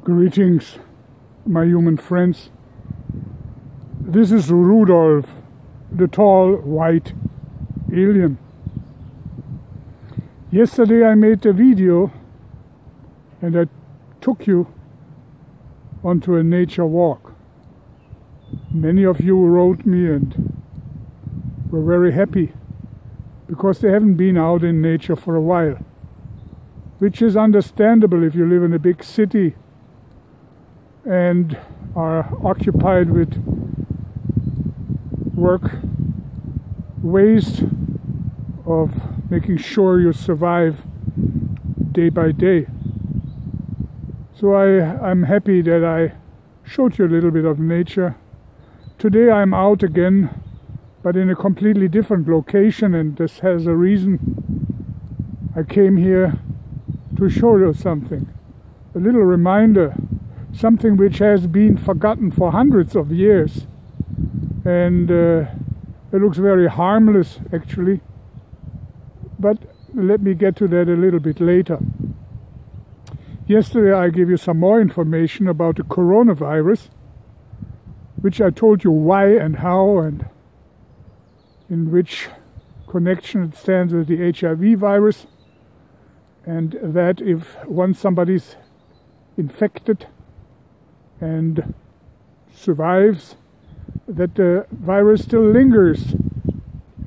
Greetings, my human friends. This is Rudolf, the tall white alien. Yesterday I made a video and I took you onto a nature walk. Many of you wrote me and were very happy because they haven't been out in nature for a while, which is understandable if you live in a big city and are occupied with work, ways of making sure you survive day by day. So I'm happy that I showed you a little bit of nature. Today I'm out again, but in a completely different location, and this has a reason. I came here to show you something, a little reminder, something which has been forgotten for hundreds of years, and it looks very harmless actually, but let me get to that a little bit later. Yesterday I gave you some more information about the coronavirus, which I told you why and how and in which connection it stands with the HIV virus, and that if once somebody's infected and survives, that the virus still lingers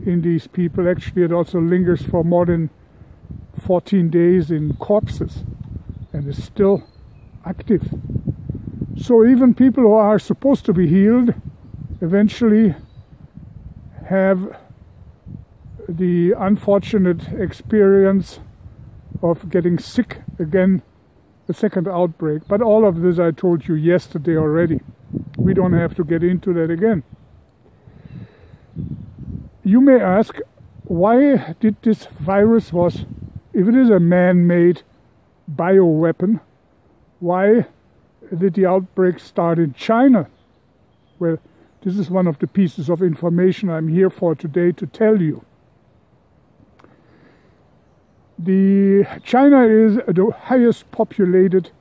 in these people. Actually, it also lingers for more than 14 days in corpses and is still active. So even people who are supposed to be healed eventually have the unfortunate experience of getting sick again, a second outbreak. But all of this I told you yesterday already. We don't have to get into that again. You may ask, why did this virus if it is a man-made bioweapon, why did the outbreak start in China? Well, this is one of the pieces of information I'm here for today to tell you. China is the highest populated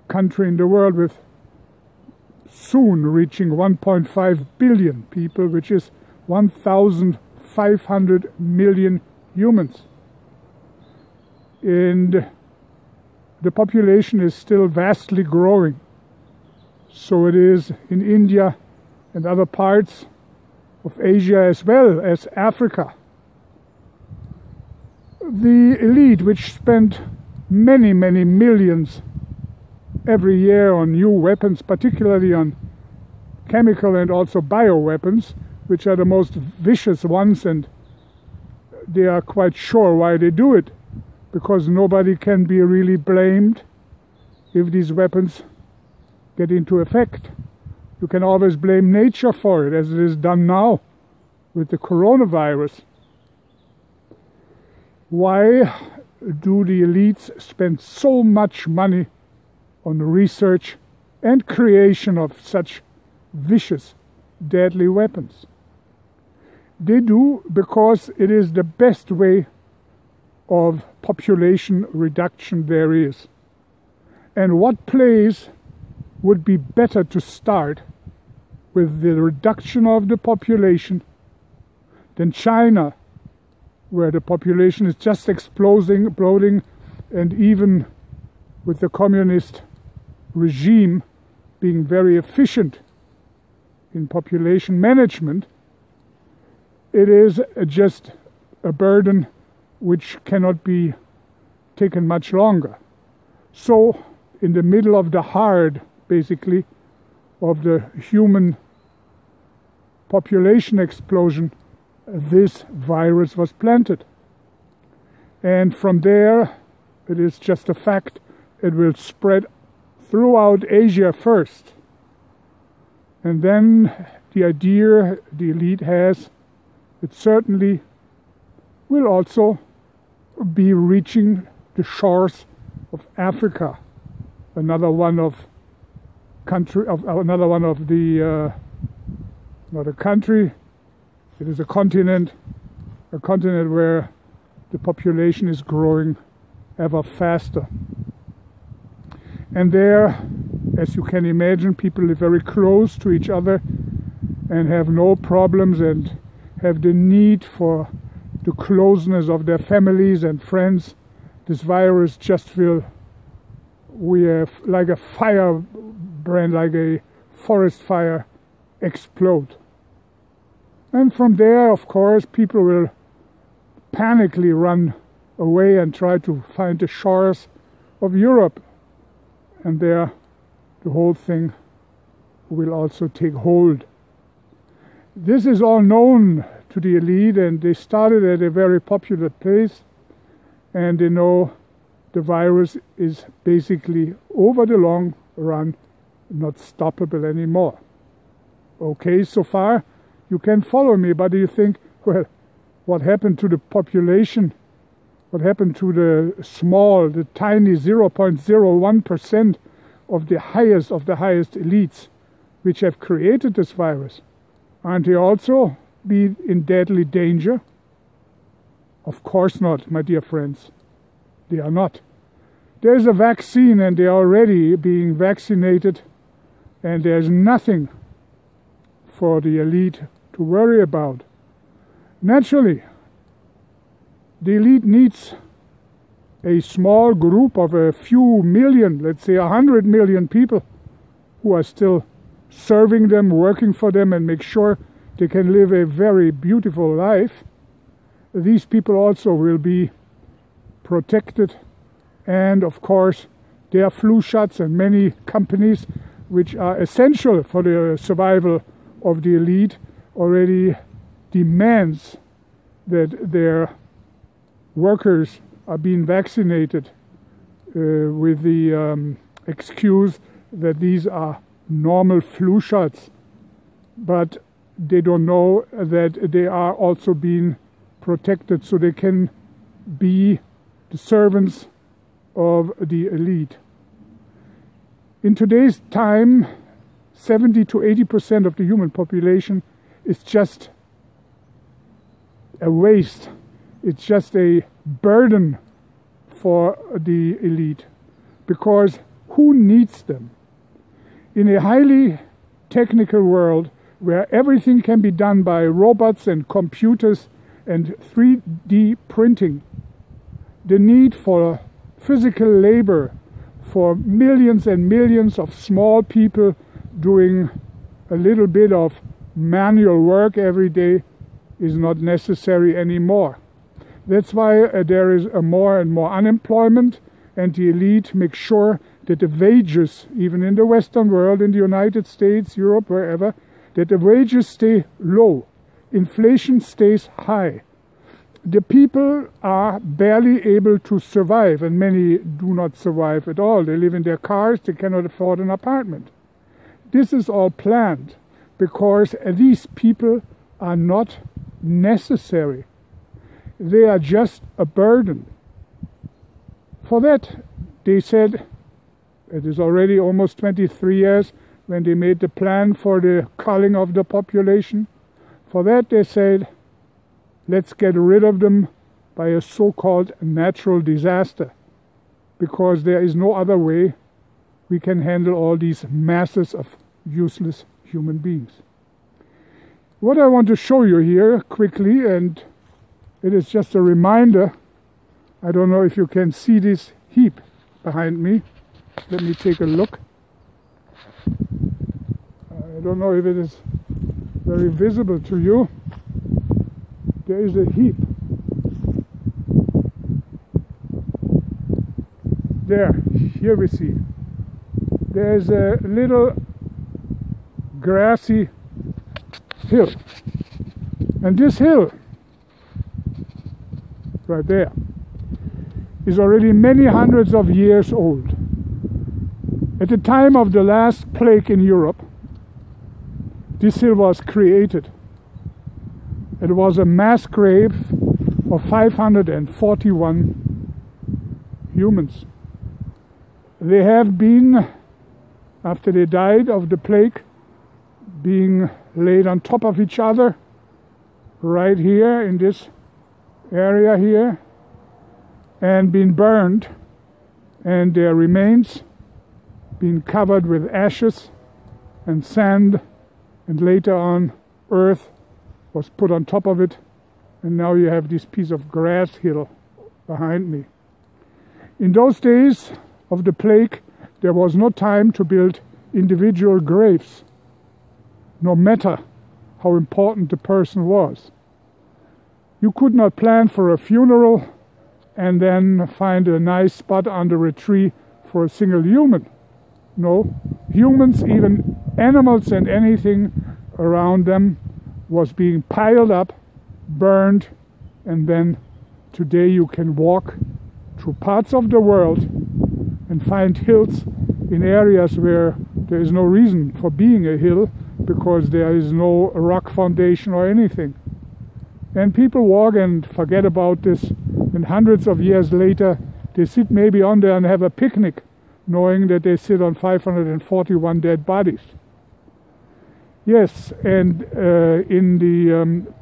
country in the world, with soon reaching 1.5 billion people, which is 1,500 million humans. And the population is still vastly growing. So it is in India and other parts of Asia as well as Africa. The elite, which spent many, many millions every year on new weapons, particularly on chemical and also bioweapons, which are the most vicious ones, and they are quite sure why they do it, because nobody can be really blamed if these weapons get into effect. You can always blame nature for it, as it is done now with the coronavirus. Why do the elites spend so much money on research and creation of such vicious, deadly weapons? They do because it is the best way of population reduction there is. And what place would be better to start with the reduction of the population than China, where the population is just exploding, and even with the communist regime being very efficient in population management, it is just a burden which cannot be taken much longer. So, in the middle of the heart, basically, of the human population explosion, this virus was planted. And from there, it is just a fact, it will spread throughout Asia first. And then the idea the elite has, it certainly will also be reaching the shores of Africa, another one of not a country, it is a continent where the population is growing ever faster. And there as you can imagine, people live very close to each other and have no problems and have the need for the closeness of their families and friends. This virus just will, we have like a firebrand, like a forest fire, explode. And from there, of course, people will panically run away and try to find the shores of Europe. And there, the whole thing will also take hold. This is all known to the elite, and they started at a very popular place, and they know the virus is basically, over the long run, not stoppable anymore. Okay, so far you can follow me, but do you think, well, what happened to the population? What happened to the small, the tiny 0.01% of the highest elites which have created this virus? Aren't they also be in deadly danger? Of course not, my dear friends. They are not. There's a vaccine and they are already being vaccinated, and there's nothing for the elite to worry about. Naturally, the elite needs a small group of a few million, let's say 100 million people, who are still serving them, working for them, and make sure they can live a very beautiful life. These people also will be protected, and of course there are flu shots, and many companies which are essential for the survival of the elite already demands that their workers are being vaccinated with the excuse that these are normal flu shots, but they don't know that they are also being protected so they can be the servants of the elite. In today's time, 70 to 80% of the human population is just a waste. It's just a burden for the elite, because who needs them? In a highly technical world where everything can be done by robots and computers and 3D printing, the need for physical labor, for millions and millions of small people doing a little bit of manual work every day is not necessary anymore. That's why there is more and more unemployment, and the elite make sure that the wages, even in the Western world, in the United States, Europe, wherever, that the wages stay low. Inflation stays high. The people are barely able to survive, and many do not survive at all. They live in their cars, they cannot afford an apartment. This is all planned because these people are not necessary. They are just a burden. For that, they said, it is already almost 23 years when they made the plan for the culling of the population. For that, they said, let's get rid of them by a so-called natural disaster, because there is no other way we can handle all these masses of useless human beings. What I want to show you here quickly, and it is just a reminder, I don't know if you can see this heap behind me. Let me take a look. I don't know if it is very visible to you. There is a heap. There, here we see. There's a little grassy hill. And this hill, right there, is already many hundreds of years old. At the time of the last plague in Europe, this hill was created. It was a mass grave of 541 humans. They have been, after they died of the plague, being laid on top of each other, right here in this area here, and been burned, and their remains been covered with ashes and sand, and later on earth was put on top of it, and now you have this piece of grass hill behind me. In those days of the plague, there was no time to build individual graves, no matter how important the person was. You could not plan for a funeral and then find a nice spot under a tree for a single human. No, humans, even animals and anything around them was being piled up, burned, and then today you can walk through parts of the world and find hills in areas where there is no reason for being a hill because there is no rock foundation or anything. And people walk and forget about this, and hundreds of years later they sit maybe on there and have a picnic, knowing that they sit on 541 dead bodies. Yes, and in the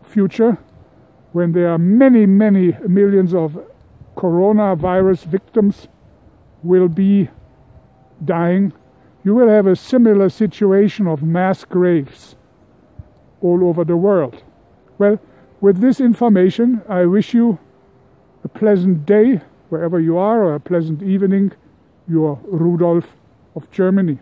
future, when there are many, many millions of coronavirus victims will be dying, you will have a similar situation of mass graves all over the world. Well, with this information, I wish you a pleasant day wherever you are, or a pleasant evening. Your Rudolf of Germany.